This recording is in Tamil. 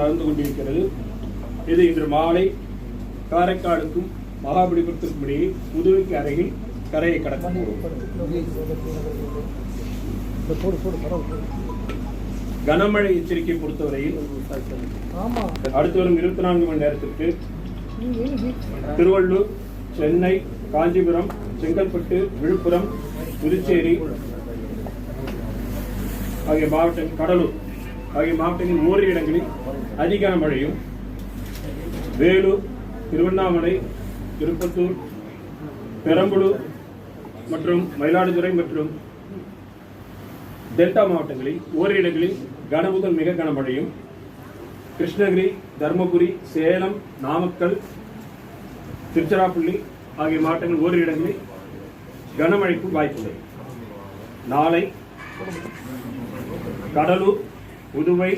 நடந்து கொண்டிருக்கிறது. இது இன்று மாலை காரைக்காலுக்கும் மகாபலிபுரத்திற்கும் இடையே புதுவைக்கு அருகில் கரையை கடக்கும். கனமழை எச்சரிக்கை பொறுத்தவரையில் அடுத்து வரும் 24 மணி நேரத்திற்கு திருவள்ளூர், சென்னை, காஞ்சிபுரம், செங்கல்பட்டு, விழுப்புரம், புதுச்சேரி ஆகிய மாவட்டங்கள், கடலூர் ஆகிய மாவட்டங்களில் ஓரிரு இடங்களில் அதிக மழையும், வேலூர், திருவண்ணாமலை, திருப்பத்தூர், பெரம்பலூர் மற்றும் மயிலாடுதுறை மற்றும் டெல்டா மாவட்டங்களில் ஓரிரு இடங்களில் கன முதல் மிக கனமழையும், கிருஷ்ணகிரி, தருமபுரி, சேலம், நாமக்கல், திருச்சிராப்பள்ளி ஆகிய மாவட்டங்கள் ஓரிரு இடங்களில் கனமழைக்கு வாய்ப்புள்ளது. நாளை கடலூர், புதுவை,